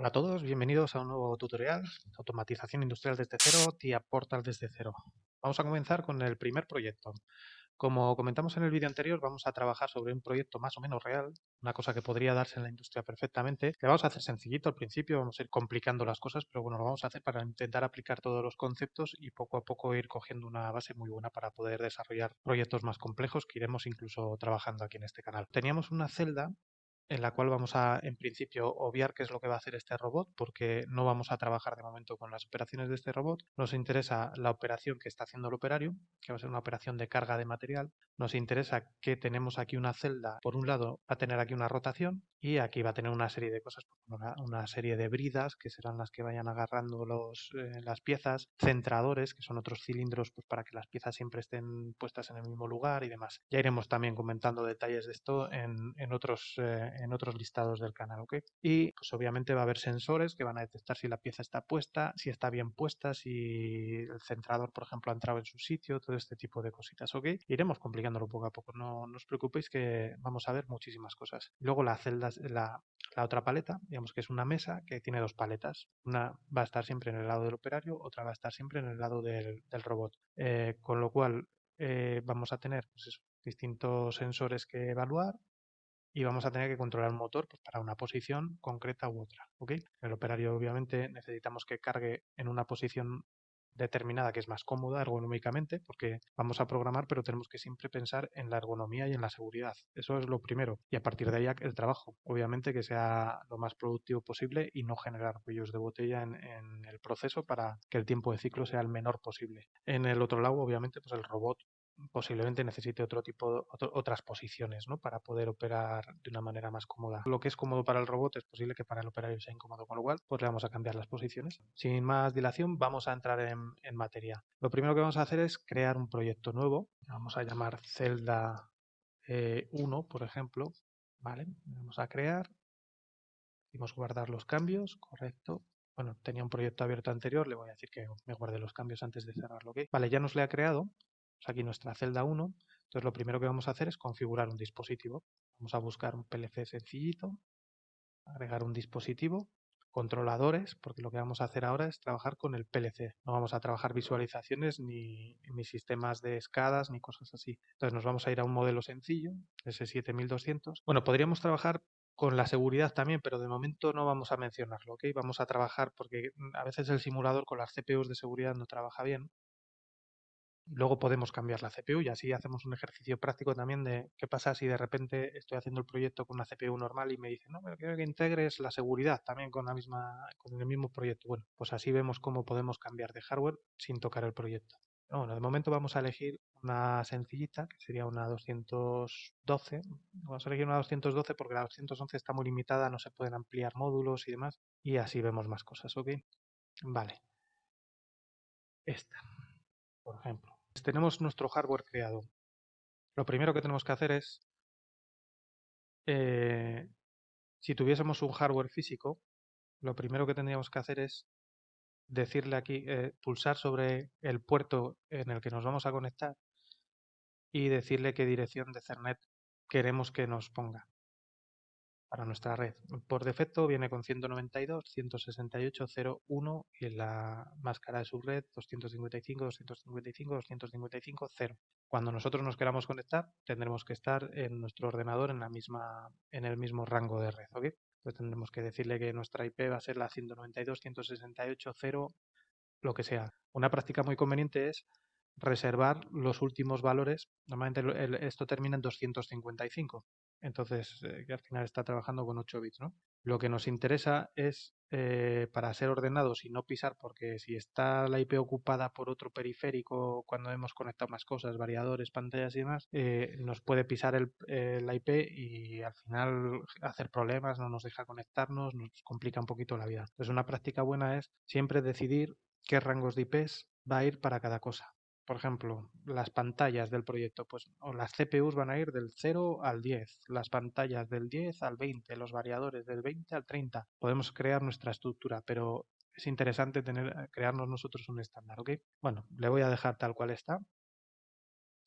Hola a todos, bienvenidos a un nuevo tutorial, Automatización Industrial desde cero, TIA Portal desde cero. Vamos a comenzar con el primer proyecto. Como comentamos en el vídeo anterior, vamos a trabajar sobre un proyecto más o menos real, una cosa que podría darse en la industria perfectamente. Le vamos a hacer sencillito al principio, vamos a ir complicando las cosas, pero bueno, lo vamos a hacer para intentar aplicar todos los conceptos y poco a poco ir cogiendo una base muy buena para poder desarrollar proyectos más complejos que iremos incluso trabajando aquí en este canal. Teníamos una celda en la cual vamos a, en principio, obviar qué es lo que va a hacer este robot, porque no vamos a trabajar de momento con las operaciones de este robot. Nos interesa la operación que está haciendo el operario, que va a ser una operación de carga de material. Nos interesa que tenemos aquí una celda, por un lado va a tener aquí una rotación y aquí va a tener una serie de cosas, una serie de bridas que serán las que vayan agarrando las piezas, centradores, que son otros cilindros pues, para que las piezas siempre estén puestas en el mismo lugar y demás. Ya iremos también comentando detalles de esto en otros listados del canal, ¿ok? Y pues obviamente va a haber sensores que van a detectar si la pieza está puesta, si está bien puesta, si el centrador, por ejemplo, ha entrado en su sitio, todo este tipo de cositas, ¿ok? Iremos complicándolo poco a poco, no os preocupéis que vamos a ver muchísimas cosas. Luego las celdas, la otra paleta, digamos que es una mesa que tiene dos paletas. Una va a estar siempre en el lado del operario, otra va a estar siempre en el lado del robot. Con lo cual vamos a tener pues eso, distintos sensores que evaluar y vamos a tener que controlar el motor pues, para una posición concreta u otra. ¿Ok? El operario obviamente necesitamos que cargue en una posición determinada que es más cómoda ergonómicamente porque vamos a programar pero tenemos que siempre pensar en la ergonomía y en la seguridad. Eso es lo primero y a partir de ahí el trabajo. Obviamente que sea lo más productivo posible y no generar cuellos de botella en el proceso para que el tiempo de ciclo sea el menor posible. En el otro lado obviamente pues el robot posiblemente necesite otras posiciones, ¿no? Para poder operar de una manera más cómoda. Lo que es cómodo para el robot es posible que para el operario sea incómodo, con lo cual pues le vamos a cambiar las posiciones. Sin más dilación, vamos a entrar en materia. Lo primero que vamos a hacer es crear un proyecto nuevo. Vamos a llamar celda 1, por ejemplo. Vale, vamos a crear. Decimos guardar los cambios, correcto. Bueno, tenía un proyecto abierto anterior, le voy a decir que me guarde los cambios antes de cerrarlo. ¿Ok? Vale, ya nos le ha creado. Aquí nuestra celda 1. Entonces lo primero que vamos a hacer es configurar un dispositivo. Vamos a buscar un PLC sencillito, agregar un dispositivo, controladores, porque lo que vamos a hacer ahora es trabajar con el PLC. No vamos a trabajar visualizaciones ni sistemas de escadas ni cosas así. Entonces nos vamos a ir a un modelo sencillo, S7200. Bueno, podríamos trabajar con la seguridad también, pero de momento no vamos a mencionarlo, ¿ok? Vamos a trabajar porque a veces el simulador con las CPUs de seguridad no trabaja bien. Luego podemos cambiar la CPU y así hacemos un ejercicio práctico también de qué pasa si de repente estoy haciendo el proyecto con una CPU normal y me dicen, no, pero quiero que integres la seguridad también con con el mismo proyecto. Bueno, pues así vemos cómo podemos cambiar de hardware sin tocar el proyecto. Bueno, de momento vamos a elegir una sencillita, que sería una 212. Vamos a elegir una 212 porque la 211 está muy limitada, no se pueden ampliar módulos y demás. Y así vemos más cosas, ¿ok? Vale. Esta, por ejemplo. Tenemos nuestro hardware creado. Lo primero que tenemos que hacer es, eh, si tuviésemos un hardware físico, lo primero que tendríamos que hacer es decirle aquí, pulsar sobre el puerto en el que nos vamos a conectar y decirle qué dirección de Ethernet queremos que nos ponga para nuestra red. Por defecto viene con 192.168.0.1 y la máscara de subred 255.255.255.0. Cuando nosotros nos queramos conectar, tendremos que estar en nuestro ordenador en el mismo rango de red, ¿ok? Entonces tendremos que decirle que nuestra IP va a ser la 192.168.0, lo que sea. Una práctica muy conveniente es reservar los últimos valores. Normalmente esto termina en 255. Entonces, que al final está trabajando con 8 bits, ¿no? Lo que nos interesa es, para ser ordenados y no pisar, porque si está la IP ocupada por otro periférico, cuando hemos conectado más cosas, variadores, pantallas y demás, nos puede pisar la IP y al final hacer problemas, no nos deja conectarnos, nos complica un poquito la vida. Entonces, una práctica buena es siempre decidir qué rangos de IPs va a ir para cada cosa. Por ejemplo, las pantallas del proyecto, pues o las CPUs van a ir del 0 al 10, las pantallas del 10 al 20, los variadores del 20 al 30. Podemos crear nuestra estructura, pero es interesante crearnos nosotros un estándar, ¿ok? Bueno, le voy a dejar tal cual está.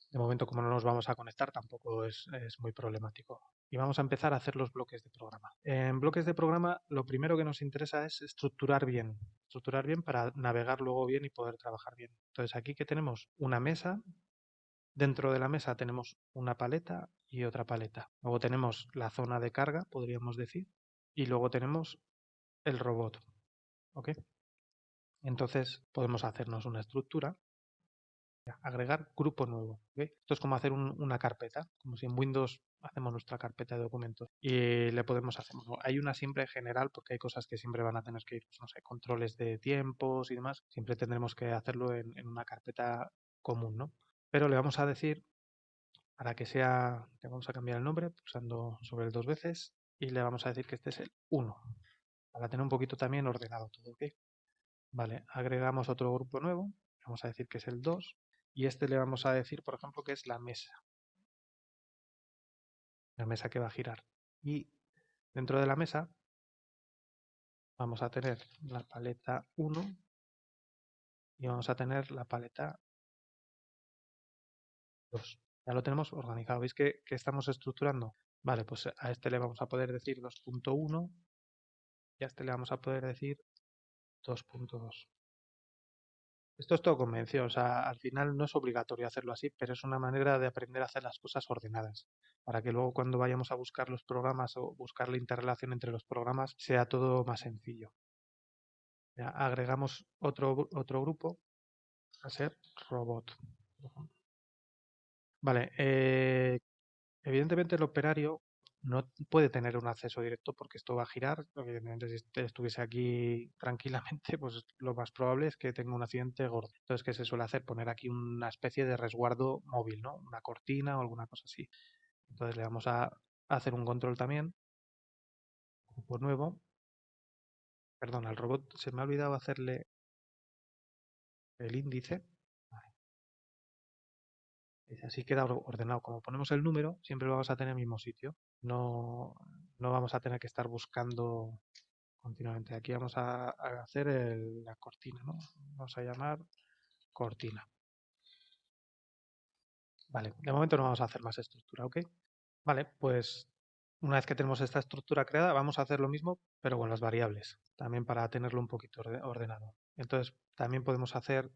De momento, como no nos vamos a conectar, tampoco es muy problemático. y vamos a empezar a hacer los bloques de programa. En bloques de programa lo primero que nos interesa es estructurar bien para navegar luego bien y poder trabajar bien. Entonces aquí que tenemos una mesa, dentro de la mesa tenemos una paleta y otra paleta. Luego tenemos la zona de carga, podríamos decir, y luego tenemos el robot. ¿Ok? Entonces podemos hacernos una estructura, agregar grupo nuevo. ¿Ok? Esto es como hacer una carpeta, como si en Windows hacemos nuestra carpeta de documentos y le podemos hacer. Bueno, hay una siempre general porque hay cosas que siempre van a tener que ir, pues, no sé, controles de tiempos y demás. Siempre tendremos que hacerlo en una carpeta común, ¿no? Pero le vamos a decir, para que sea, le vamos a cambiar el nombre pulsando sobre el dos veces y le vamos a decir que este es el 1, para tener un poquito también ordenado todo, ¿ok? Vale, agregamos otro grupo nuevo, vamos a decir que es el 2 y este le vamos a decir, por ejemplo, que es la mesa que va a girar. Y dentro de la mesa vamos a tener la paleta 1 y vamos a tener la paleta 2. Ya lo tenemos organizado. ¿Veis que estamos estructurando? Vale, pues a este le vamos a poder decir 2.1 y a este le vamos a poder decir 2.2. Esto es todo convención, o sea, al final no es obligatorio hacerlo así, pero es una manera de aprender a hacer las cosas ordenadas, para que luego cuando vayamos a buscar los programas o buscar la interrelación entre los programas sea todo más sencillo. Ya, agregamos otro grupo, a ser robot. Vale, evidentemente el operario no puede tener un acceso directo porque esto va a girar. Evidentemente, si estuviese aquí tranquilamente, pues lo más probable es que tenga un accidente gordo. Entonces, ¿qué se suele hacer? Poner aquí una especie de resguardo móvil, ¿no? Una cortina o alguna cosa así. Entonces le vamos a hacer un control también, grupo nuevo. Perdón, al robot se me ha olvidado hacerle el índice. Así queda ordenado. Como ponemos el número, siempre lo vamos a tener en el mismo sitio. No, no vamos a tener que estar buscando continuamente. Aquí vamos a hacer la cortina, ¿no? Vamos a llamar cortina. Vale, de momento no vamos a hacer más estructura, ¿ok? Vale, pues una vez que tenemos esta estructura creada, vamos a hacer lo mismo, pero con las variables, también para tenerlo un poquito ordenado. Entonces, también podemos hacer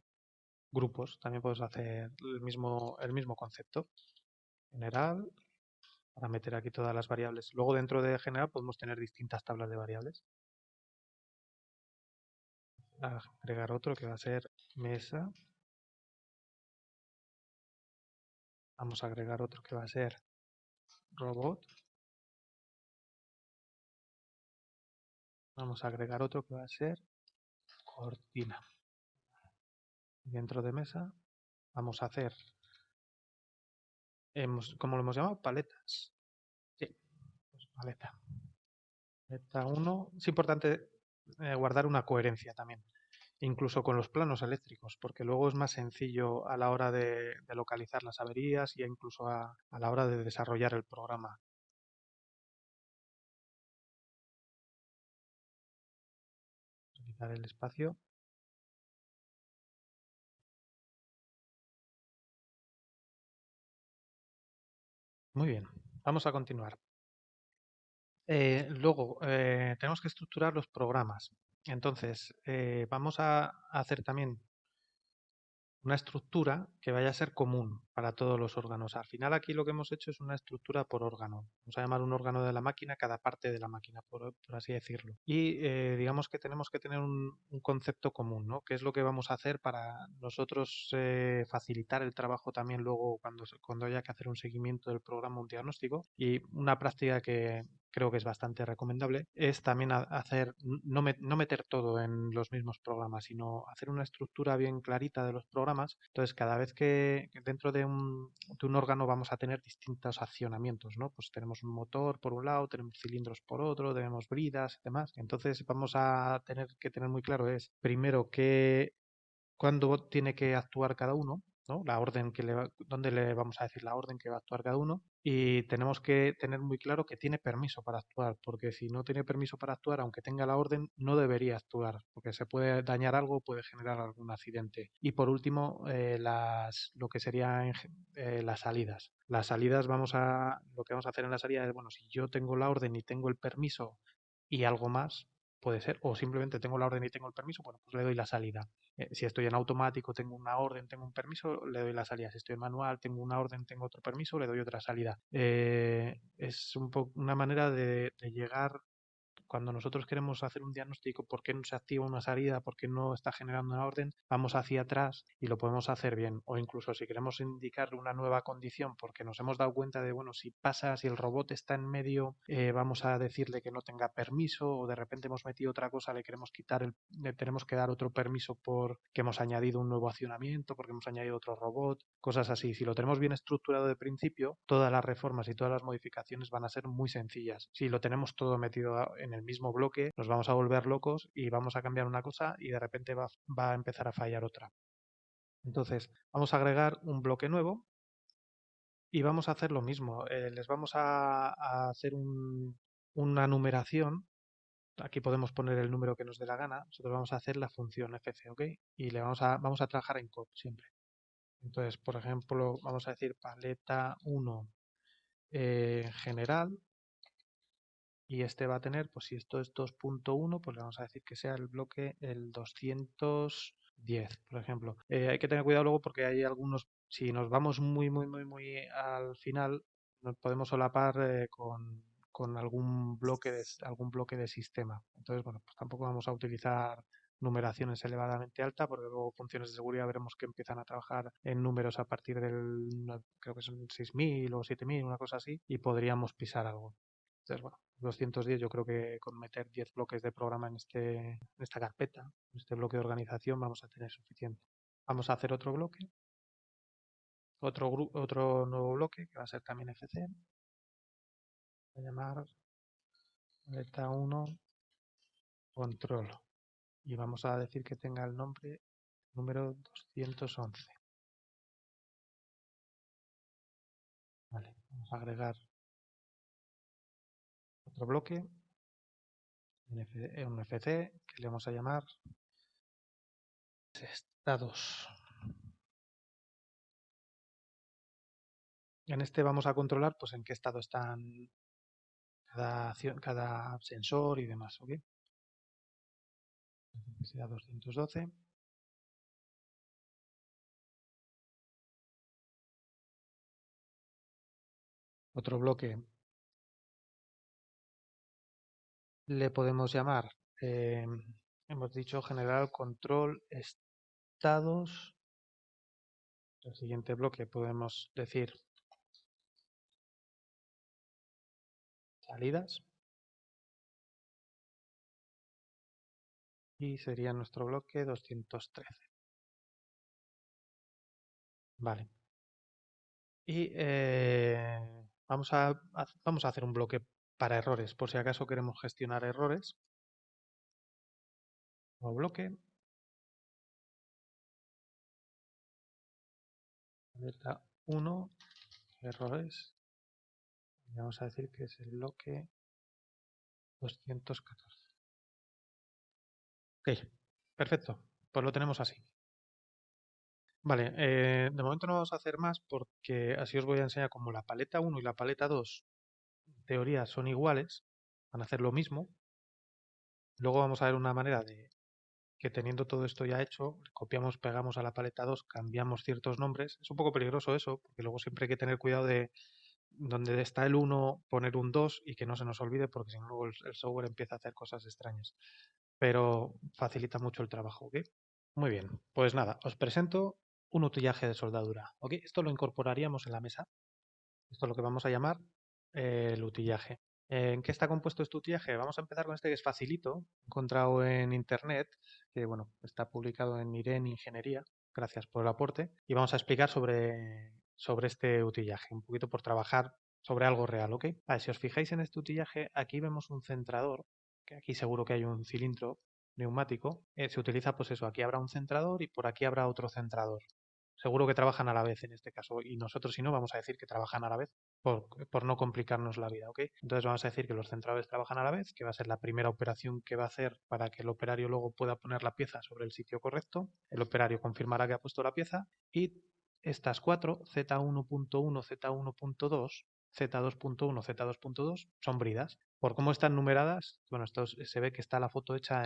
grupos, también podemos hacer el mismo concepto. General, para meter aquí todas las variables. Luego dentro de general podemos tener distintas tablas de variables. Agregar otro que va a ser mesa. Vamos a agregar otro que va a ser robot. Vamos a agregar otro que va a ser cortina. Dentro de mesa vamos a hacer, ¿cómo lo hemos llamado? Paletas. Sí, pues paleta. Paleta 1. Es importante guardar una coherencia también, incluso con los planos eléctricos, porque luego es más sencillo a la hora de localizar las averías y incluso a la hora de desarrollar el programa. Utilizar el espacio. Muy bien, vamos a continuar. Luego, tenemos que estructurar los programas. Entonces, vamos a hacer también una estructura que vaya a ser común para todos los órganos. Al final aquí lo que hemos hecho es una estructura por órgano. Vamos a llamar un órgano de la máquina cada parte de la máquina, por así decirlo. Y digamos que tenemos que tener un concepto común, ¿no? ¿Qué es lo que vamos a hacer para nosotros facilitar el trabajo también luego cuando haya que hacer un seguimiento del programa, un diagnóstico? Y una práctica que creo que es bastante recomendable es también hacer, no meter todo en los mismos programas, sino hacer una estructura bien clarita de los programas. Entonces, cada vez que dentro de un órgano vamos a tener distintos accionamientos, ¿no? Pues tenemos un motor por un lado, tenemos cilindros por otro, tenemos bridas y demás. Entonces, vamos a tener que tener muy claro es, primero, cuándo tiene que actuar cada uno, ¿no? La orden dónde le vamos a decir la orden que va a actuar cada uno. y tenemos que tener muy claro que tiene permiso para actuar, porque si no tiene permiso para actuar, aunque tenga la orden, no debería actuar, porque se puede dañar algo, puede generar algún accidente. Y por último, lo que serían las salidas. Las salidas lo que vamos a hacer en la salida es, bueno, si yo tengo la orden y tengo el permiso y algo más, puede ser, o simplemente tengo la orden y tengo el permiso, bueno, pues le doy la salida. Si estoy en automático, tengo una orden, tengo un permiso, le doy la salida. Si estoy en manual, tengo una orden, tengo otro permiso, le doy otra salida. Es una manera de llegar cuando nosotros queremos hacer un diagnóstico, ¿por qué no se activa una salida? ¿Por qué no está generando una orden? Vamos hacia atrás y lo podemos hacer bien. O incluso si queremos indicar una nueva condición porque nos hemos dado cuenta de, bueno, si pasa, si el robot está en medio, vamos a decirle que no tenga permiso, o de repente hemos metido otra cosa, le queremos le tenemos que dar otro permiso porque hemos añadido un nuevo accionamiento, porque hemos añadido otro robot, cosas así. Si lo tenemos bien estructurado de principio, todas las reformas y todas las modificaciones van a ser muy sencillas. Si lo tenemos todo metido en el mismo bloque, nos vamos a volver locos y vamos a cambiar una cosa y de repente va a empezar a fallar otra. Entonces, vamos a agregar un bloque nuevo y vamos a hacer lo mismo. Les vamos a hacer una numeración. Aquí podemos poner el número que nos dé la gana. Nosotros vamos a hacer la función fc, ¿ok? Y vamos a trabajar en code siempre. Entonces, por ejemplo, vamos a decir paleta 1 general, y este va a tener, pues si esto es 2.1, pues le vamos a decir que sea el bloque el 210, por ejemplo. Hay que tener cuidado luego porque hay algunos, si nos vamos muy al final, nos podemos solapar con algún bloque de sistema. Entonces, bueno, pues tampoco vamos a utilizar numeraciones elevadamente alta, porque luego funciones de seguridad veremos que empiezan a trabajar en números a partir creo que son 6.000 o 7.000, una cosa así, y podríamos pisar algo. Entonces, bueno, 210, yo creo que con meter 10 bloques de programa en esta carpeta, en este bloque de organización, vamos a tener suficiente. Vamos a hacer otro bloque, otro nuevo bloque, que va a ser también FC. Voy a llamar beta 1 control. Y vamos a decir que tenga el nombre número 211. Vale, vamos a agregar otro bloque, un FC, que le vamos a llamar estados. En este vamos a controlar pues en qué estado están cada sensor y demás, ¿ok? Que sea 212. Otro bloque le podemos llamar, hemos dicho general control estados. El siguiente bloque podemos decir salidas. Y sería nuestro bloque 213. Vale. Y vamos a hacer un bloque para errores, por si acaso queremos gestionar errores. Nuevo bloque. Alerta 1, errores. Y vamos a decir que es el bloque 214. Ok, perfecto. Pues lo tenemos así. Vale, de momento no vamos a hacer más porque así os voy a enseñar cómo la paleta 1 y la paleta 2 en teoría son iguales, van a hacer lo mismo. Luego vamos a ver una manera de que teniendo todo esto ya hecho, copiamos, pegamos a la paleta 2, cambiamos ciertos nombres. Es un poco peligroso eso, porque luego siempre hay que tener cuidado de donde está el 1 poner un 2 y que no se nos olvide, porque si no luego el software empieza a hacer cosas extrañas. Pero facilita mucho el trabajo, ¿ok? Muy bien, pues nada, os presento un utillaje de soldadura, ¿ok? Esto lo incorporaríamos en la mesa. Esto es lo que vamos a llamar el utillaje. ¿En qué está compuesto este utillaje? Vamos a empezar con este que es facilito, encontrado en internet, que bueno, está publicado en IREN Ingeniería. Gracias por el aporte. Y vamos a explicar sobre este utillaje, un poquito por trabajar sobre algo real, ¿ok? Vale, si os fijáis en este utillaje, aquí vemos un centrador, que aquí seguro que hay un cilindro neumático. Se utiliza pues eso, aquí habrá un centrador y por aquí habrá otro centrador. Seguro que trabajan a la vez en este caso y nosotros si no vamos a decir que trabajan a la vez por no complicarnos la vida, ¿ok? Entonces vamos a decir que los centradores trabajan a la vez, que va a ser la primera operación que va a hacer para que el operario luego pueda poner la pieza sobre el sitio correcto. El operario confirmará que ha puesto la pieza y estas cuatro, Z1.1, Z1.2, Z2.1, Z2.2, son bridas. Por cómo están numeradas, bueno, esto se ve que está la foto hecha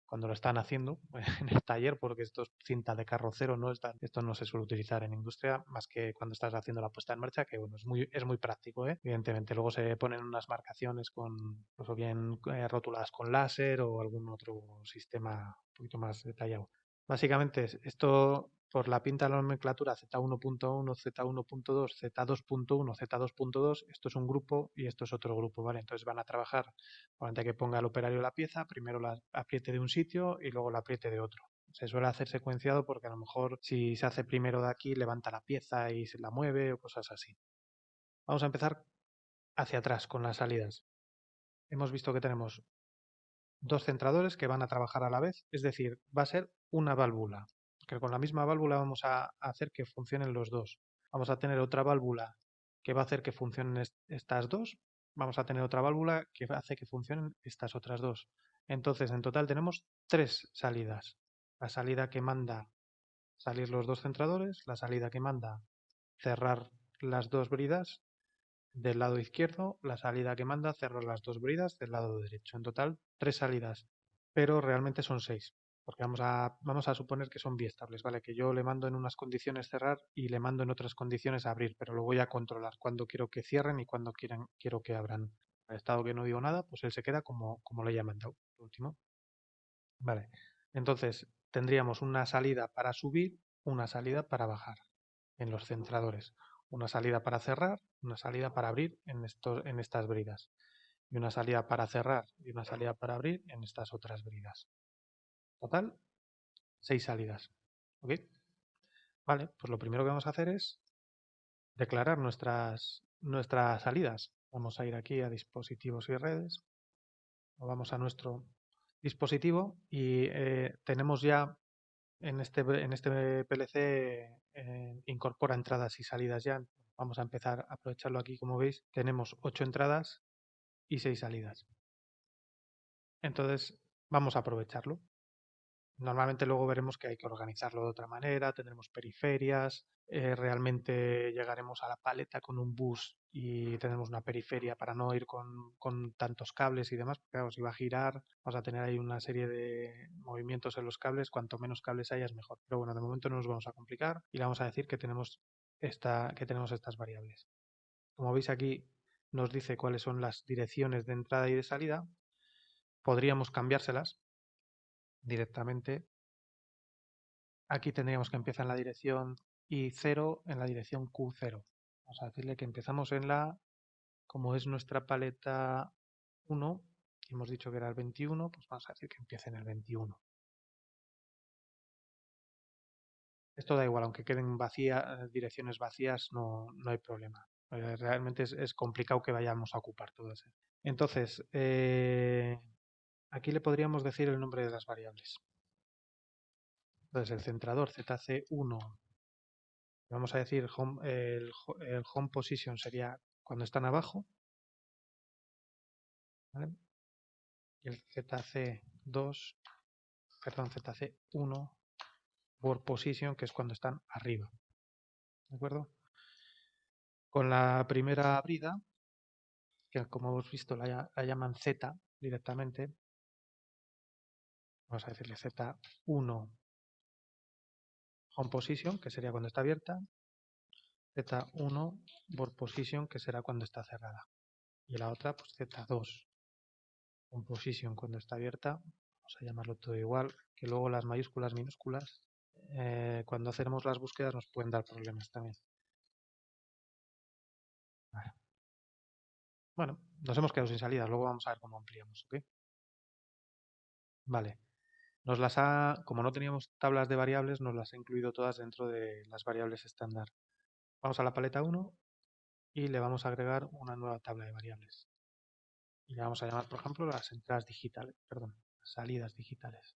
cuando lo están haciendo en el taller, porque esto es cinta de carrocero, ¿no? Esto no se suele utilizar en industria más que cuando estás haciendo la puesta en marcha, que bueno, es muy práctico, ¿eh? Evidentemente, luego se ponen unas marcaciones pues, o bien rótulas con láser o algún otro sistema un poquito más detallado. Básicamente esto por la pinta de la nomenclatura Z1.1, Z1.2, Z2.1, Z2.2, esto es un grupo y esto es otro grupo, ¿vale? Entonces van a trabajar, antes que ponga el operario la pieza, primero la apriete de un sitio y luego la apriete de otro. Se suele hacer secuenciado porque a lo mejor si se hace primero de aquí, levanta la pieza y se la mueve o cosas así. Vamos a empezar hacia atrás con las salidas. Hemos visto que tenemos dos centradores que van a trabajar a la vez, es decir, va a ser una válvula, que con la misma válvula vamos a hacer que funcionen los dos. Vamos a tener otra válvula que va a hacer que funcionen estas dos, vamos a tener otra válvula que hace que funcionen estas otras dos. Entonces, en total tenemos tres salidas. La salida que manda salir los dos centradores, la salida que manda cerrar las dos bridas del lado izquierdo, la salida que manda cerrar las dos bridas del lado derecho. En total, tres salidas, pero realmente son seis, porque vamos a suponer que son biestables, ¿vale? Que yo le mando en unas condiciones cerrar y le mando en otras condiciones abrir, pero lo voy a controlar cuando quiero que cierren y cuando quiero que abran. En estado que no digo nada, pues él se queda como le haya mandado. Por último. Vale. Entonces, tendríamos una salida para subir, una salida para bajar en los centradores. Una salida para cerrar, una salida para abrir en estas bridas. Y una salida para cerrar y una salida para abrir en estas otras bridas. Total, seis salidas. ¿Ok? Vale, pues lo primero que vamos a hacer es declarar nuestras salidas. Vamos a ir aquí a dispositivos y redes. Vamos a nuestro dispositivo y tenemos ya en este PLC incorpora entradas y salidas ya. Vamos a empezar a aprovecharlo aquí, como veis, tenemos 8 entradas y 6 salidas. Entonces, vamos a aprovecharlo. Normalmente luego veremos que hay que organizarlo de otra manera, tendremos periferias, realmente llegaremos a la paleta con un bus y tendremos una periferia para no ir con tantos cables y demás, porque claro, si va a girar, vamos a tener ahí una serie de movimientos en los cables, cuanto menos cables haya es mejor. Pero bueno, de momento no nos vamos a complicar y le vamos a decir que que tenemos estas variables. Como veis aquí nos dice cuáles son las direcciones de entrada y de salida, podríamos cambiárselas directamente. Aquí tendríamos que empezar en la dirección I0 en la dirección Q0. Vamos a decirle que empezamos como es nuestra paleta 1, y hemos dicho que era el 21, pues vamos a decir que empiece en el 21. Esto da igual, aunque queden direcciones vacías, no hay problema. Realmente es complicado que vayamos a ocupar todo eso. Entonces, aquí le podríamos decir el nombre de las variables. Entonces, el centrador ZC1, vamos a decir el home position sería cuando están abajo, ¿vale? Y el ZC2, perdón, ZC1 work position, que es cuando están arriba, ¿de acuerdo? Con la primera brida, que como hemos visto la llaman Z directamente, vamos a decirle Z1 home position, que sería cuando está abierta, Z1 work position, que será cuando está cerrada, y la otra pues Z2 home position cuando está abierta, vamos a llamarlo todo igual, que luego las mayúsculas, minúsculas, cuando hacemos las búsquedas nos pueden dar problemas también. Vale. Bueno, nos hemos quedado sin salidas, luego vamos a ver cómo ampliamos, ¿ok? Vale. Como no teníamos tablas de variables, nos las ha incluido todas dentro de las variables estándar. Vamos a la paleta 1 y le vamos a agregar una nueva tabla de variables. Y le vamos a llamar, por ejemplo, las entradas digitales, perdón, las salidas digitales.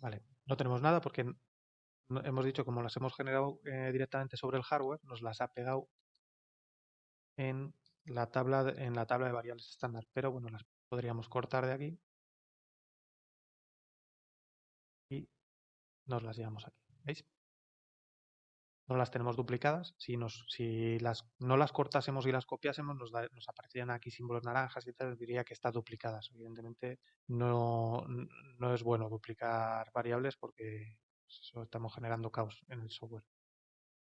Vale, no tenemos nada porque hemos dicho como las hemos generado directamente sobre el hardware, nos las ha pegado en en la tabla de variables estándar, pero bueno, las podríamos cortar de aquí y nos las llevamos aquí. ¿Veis? No las tenemos duplicadas. Si no las cortásemos y las copiásemos, nos aparecerían aquí símbolos naranjas y tal, diría que están duplicadas. Evidentemente no es bueno duplicar variables porque eso estamos generando caos en el software.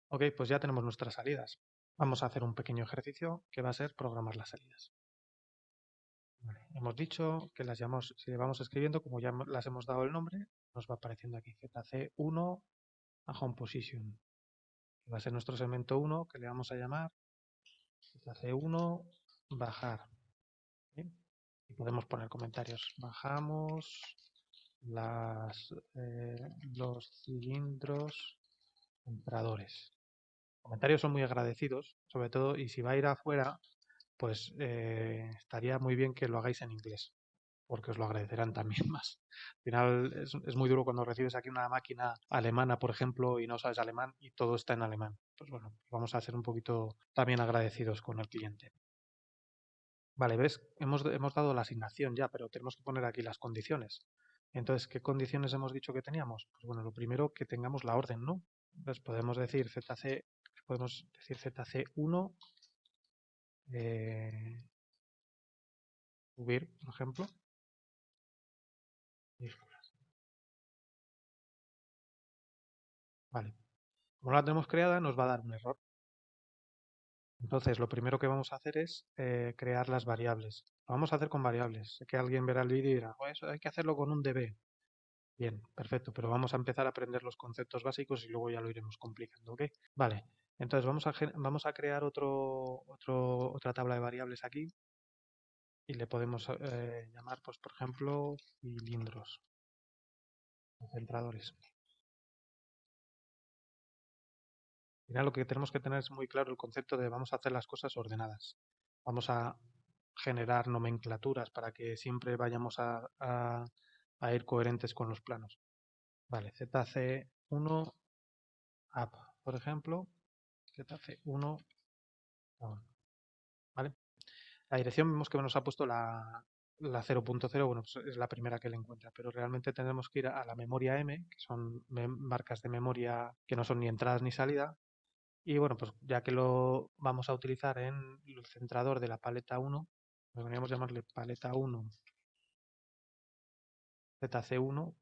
Ok, pues ya tenemos nuestras salidas. Vamos a hacer un pequeño ejercicio que va a ser programar las salidas. Vale, hemos dicho que si le vamos escribiendo, como ya las hemos dado el nombre, nos va apareciendo aquí ZC1 a home position. Va a ser nuestro segmento 1 que le vamos a llamar ZC1 bajar. ¿Bien? Y podemos poner comentarios. Bajamos los cilindros entradores. Comentarios son muy agradecidos, sobre todo, y si va a ir afuera, pues estaría muy bien que lo hagáis en inglés, porque os lo agradecerán también más. Al final es muy duro cuando recibes aquí una máquina alemana, por ejemplo, y no sabes alemán y todo está en alemán. Pues bueno, vamos a ser un poquito también agradecidos con el cliente. Vale, ¿ves? Hemos dado la asignación ya, pero tenemos que poner aquí las condiciones. Entonces, ¿qué condiciones hemos dicho que teníamos? Pues bueno, lo primero que tengamos la orden, ¿no? Entonces podemos decir ZC1 subir, por ejemplo. Vale. Como la tenemos creada, nos va a dar un error. Entonces, lo primero que vamos a hacer es crear las variables. Lo vamos a hacer con variables. Sé que alguien verá el vídeo y dirá, "Oh, eso hay que hacerlo con un DB". Bien, perfecto, pero vamos a empezar a aprender los conceptos básicos y luego ya lo iremos complicando, ¿ok? Vale, entonces vamos a crear otra tabla de variables aquí y le podemos llamar, pues, por ejemplo, cilindros, concentradores. Al final lo que tenemos que tener es muy claro el concepto de vamos a hacer las cosas ordenadas. Vamos a generar nomenclaturas para que siempre vayamos a ir coherentes con los planos. Vale, ZC1 up, por ejemplo, ZC1 down. ¿Vale? La dirección vemos que nos ha puesto la 0.0, bueno, pues es la primera que le encuentra, pero realmente tendremos que ir a la memoria M, que son marcas de memoria que no son ni entradas ni salida. Y bueno, pues ya que lo vamos a utilizar en el centrador de la paleta 1, podríamos llamarle paleta 1 ZC1,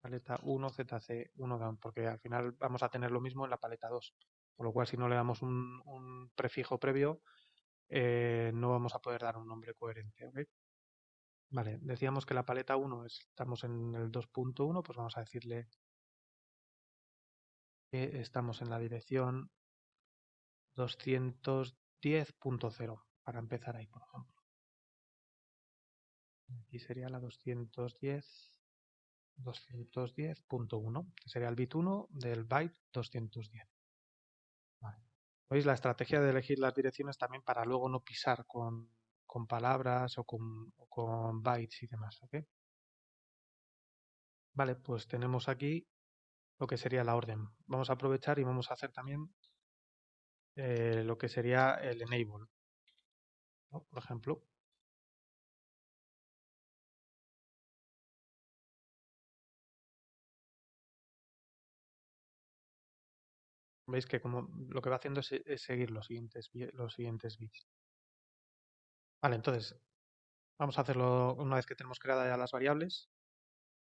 paleta 1 ZC1 down, porque al final vamos a tener lo mismo en la paleta 2. Por lo cual, si no le damos un prefijo previo, no vamos a poder dar un nombre coherente. ¿Ok? Vale, decíamos que la paleta 1 estamos en el 2.1, pues vamos a decirle que estamos en la dirección 210.0 para empezar ahí, por ejemplo. Aquí sería la 210.1, que sería el bit 1 del byte 210. Vale. ¿Veis? La estrategia de elegir las direcciones también para luego no pisar con palabras o con bytes y demás. ¿Ok? Vale, pues tenemos aquí lo que sería la orden. Vamos a aprovechar y vamos a hacer también lo que sería el enable, ¿no? Por ejemplo. Veis que como lo que va haciendo es seguir los siguientes bits. Vale, entonces vamos a hacerlo una vez que tenemos creadas ya las variables.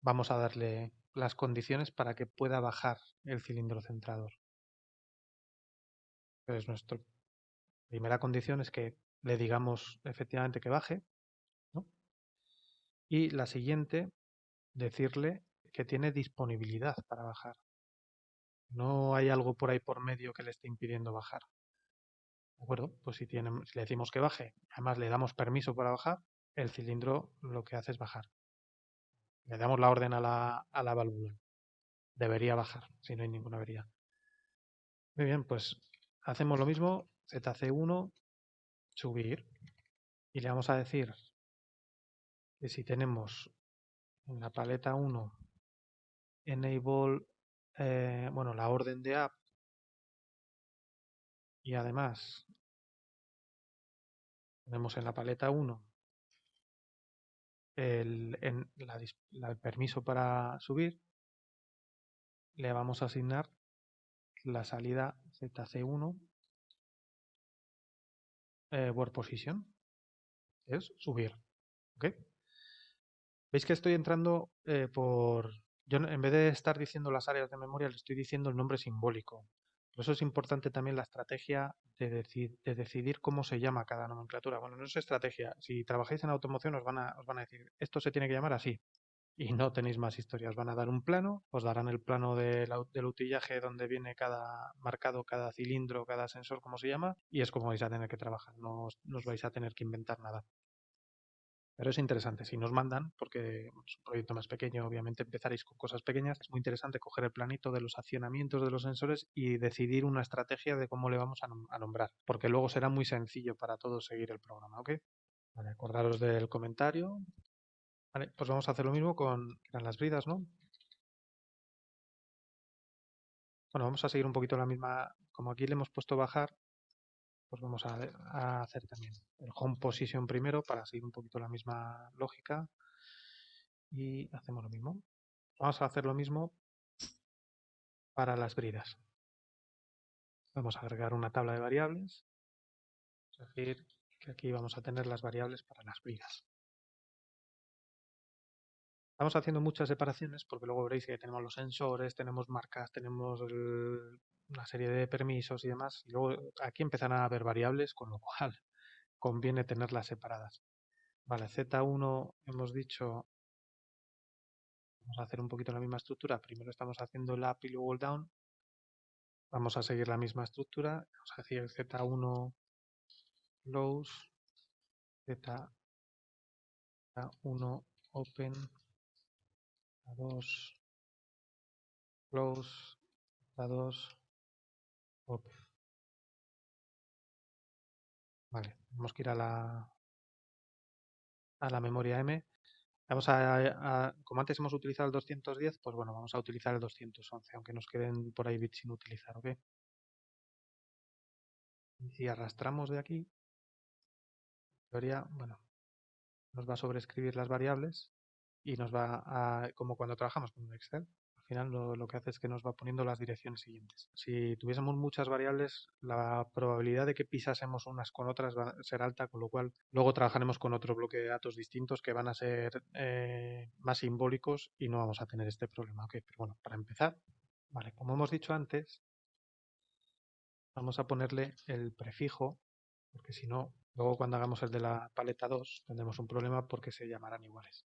Vamos a darle las condiciones para que pueda bajar el cilindro centrador. Entonces, nuestra primera condición es que le digamos efectivamente que baje, ¿no? Y la siguiente, decirle que tiene disponibilidad para bajar. No hay algo por ahí por medio que le esté impidiendo bajar. ¿De acuerdo? Pues si le decimos que baje, además le damos permiso para bajar, el cilindro lo que hace es bajar. Le damos la orden a la válvula. Debería bajar, si no hay ninguna avería. Muy bien, pues hacemos lo mismo, ZC1, subir, y le vamos a decir que si tenemos en la paleta 1 enable bueno, la orden de app y además tenemos en la paleta 1 el permiso para subir, le vamos a asignar la salida ZC1 word position, es subir. ¿Ok? Veis que estoy entrando por... Yo en vez de estar diciendo las áreas de memoria, le estoy diciendo el nombre simbólico. Por eso es importante también la estrategia de decidir cómo se llama cada nomenclatura. Bueno, no es estrategia. Si trabajáis en automoción os van a decir, esto se tiene que llamar así. Y no tenéis más historias. Os van a dar un plano, os darán el plano del utillaje donde viene marcado cada cilindro, cada sensor, como se llama, y es como vais a tener que trabajar. No os vais a tener que inventar nada. Pero es interesante, si nos mandan, porque bueno, es un proyecto más pequeño, obviamente empezaréis con cosas pequeñas, es muy interesante coger el planito de los accionamientos de los sensores y decidir una estrategia de cómo le vamos a nombrar, porque luego será muy sencillo para todos seguir el programa, ¿ok? Vale, acordaros del comentario. Vale, pues vamos a hacer lo mismo con eran las bridas, ¿no? Bueno, vamos a seguir un poquito la misma, como aquí le hemos puesto bajar, pues vamos a hacer también el home position primero para seguir un poquito la misma lógica y hacemos lo mismo. Vamos a hacer lo mismo para las bridas. Vamos a agregar una tabla de variables, es decir, que aquí vamos a tener las variables para las bridas. Estamos haciendo muchas separaciones porque luego veréis que tenemos los sensores, tenemos marcas, tenemos una serie de permisos y demás. Y luego aquí empezarán a haber variables, con lo cual conviene tenerlas separadas. Vale, Z1 hemos dicho, vamos a hacer un poquito la misma estructura. Primero estamos haciendo el up y luego el down. Vamos a seguir la misma estructura. Vamos a decir el Z1 close, Z1 open, Z2 close, Z2 open. Vale, tenemos que ir a la memoria M. Vamos como antes hemos utilizado el 210, pues bueno, vamos a utilizar el 211, aunque nos queden por ahí bits sin utilizar, ¿ok? Y si arrastramos de aquí, en teoría, bueno, nos va a sobreescribir las variables y nos va a, como cuando trabajamos con un Excel, al final lo que hace es que nos va poniendo las direcciones siguientes. Si tuviésemos muchas variables, la probabilidad de que pisásemos unas con otras va a ser alta, con lo cual luego trabajaremos con otro bloque de datos distintos que van a ser más simbólicos y no vamos a tener este problema. ¿Ok? Pero bueno, para empezar, vale, como hemos dicho antes, vamos a ponerle el prefijo, porque si no, luego cuando hagamos el de la paleta 2 tendremos un problema porque se llamarán iguales.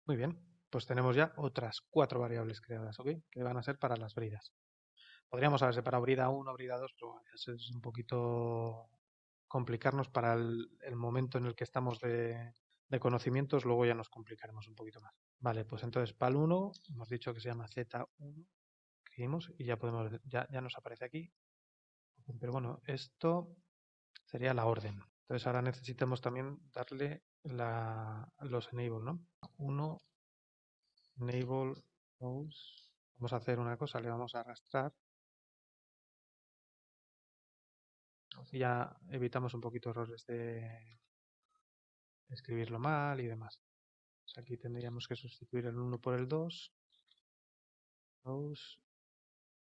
Muy bien, pues tenemos ya otras 4 variables creadas, ¿ok? Que van a ser para las bridas. Podríamos haber separado brida 1, brida 2, pero bueno, eso es un poquito complicarnos para el momento en el que estamos de conocimientos, luego ya nos complicaremos un poquito más. Vale, pues entonces PAL1, hemos dicho que se llama Z1, escribimos y ya podemos, ya nos aparece aquí. Pero bueno, esto sería la orden. Entonces ahora necesitamos también darle los enable, ¿no? 1 enable those. Vamos a hacer una cosa, le vamos a arrastrar. Así ya evitamos un poquito errores de escribirlo mal y demás. Pues aquí tendríamos que sustituir el 1 por el 2. Close.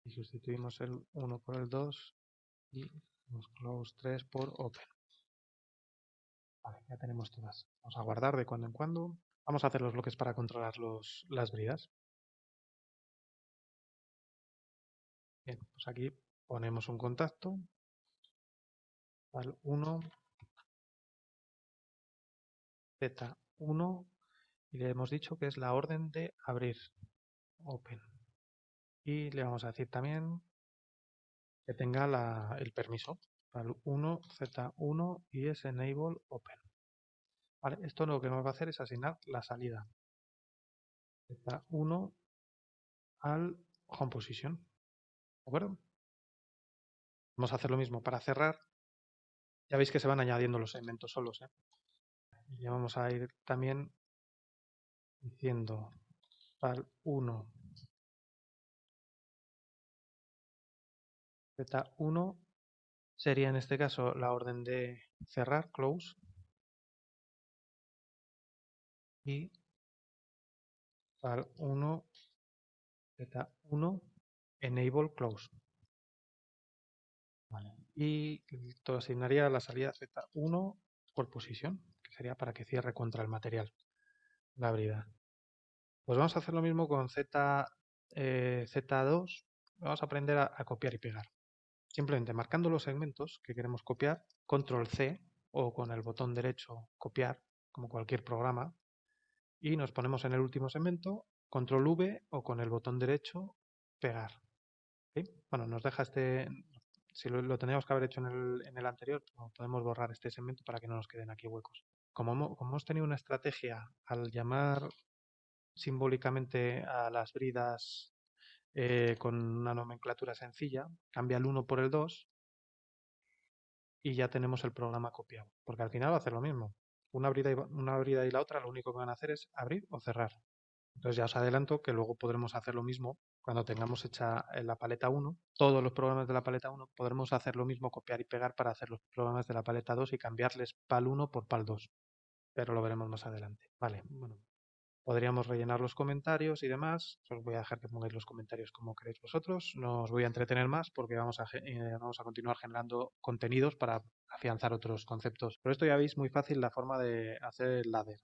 Y sustituimos el 1 por el 2. Y close 3 por open. Vale, ya tenemos todas. Vamos a guardar de cuando en cuando. Vamos a hacer los bloques para controlar las bridas. Bien, pues aquí ponemos un contacto al 1, Z1 y le hemos dicho que es la orden de abrir, open. Y le vamos a decir también que tenga el permiso al 1, Z1 y es enable open. Vale, esto lo que nos va a hacer es asignar la salida Z1 al home position. ¿De acuerdo? Vamos a hacer lo mismo para cerrar. Ya veis que se van añadiendo los segmentos solos, ¿eh? Y ya vamos a ir también diciendo val1, z1 sería en este caso la orden de cerrar, close, y val1, z1, enable, close. Vale. Y todo asignaría la salida z1 por posición, que sería para que cierre contra el material la brida. Pues vamos a hacer lo mismo con Z2. Vamos a aprender a copiar y pegar. Simplemente marcando los segmentos que queremos copiar, control C o con el botón derecho copiar, como cualquier programa, y nos ponemos en el último segmento, control V o con el botón derecho pegar. ¿Sí? Bueno, nos deja si lo teníamos que haber hecho en el anterior, podemos borrar este segmento para que no nos queden aquí huecos. Como hemos tenido una estrategia al llamar simbólicamente a las bridas con una nomenclatura sencilla, cambia el 1 por el 2 y ya tenemos el programa copiado. Porque al final va a hacer lo mismo. Una brida y la otra lo único que van a hacer es abrir o cerrar. Entonces ya os adelanto que luego podremos hacer lo mismo cuando tengamos hecha la paleta 1. Todos los programas de la paleta 1 podremos hacer lo mismo, copiar y pegar para hacer los programas de la paleta 2 y cambiarles PAL 1 por PAL 2. Pero lo veremos más adelante. Vale, bueno, podríamos rellenar los comentarios y demás. Os voy a dejar que pongáis los comentarios como queréis vosotros. No os voy a entretener más porque vamos a continuar generando contenidos para afianzar otros conceptos. Por esto ya veis muy fácil la forma de hacer el ladder.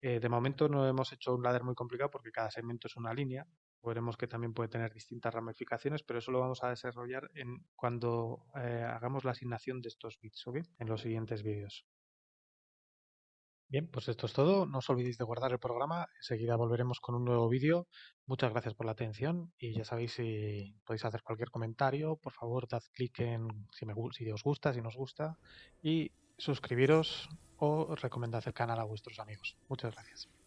De momento no hemos hecho un ladder muy complicado porque cada segmento es una línea. Veremos que también puede tener distintas ramificaciones, pero eso lo vamos a desarrollar cuando hagamos la asignación de estos bits, ¿ok? En los siguientes vídeos. Bien, pues esto es todo. No os olvidéis de guardar el programa. Enseguida volveremos con un nuevo vídeo. Muchas gracias por la atención y ya sabéis, si podéis hacer cualquier comentario, por favor, dad clic en si os gusta, si nos gusta, y suscribiros o recomendad el canal a vuestros amigos. Muchas gracias.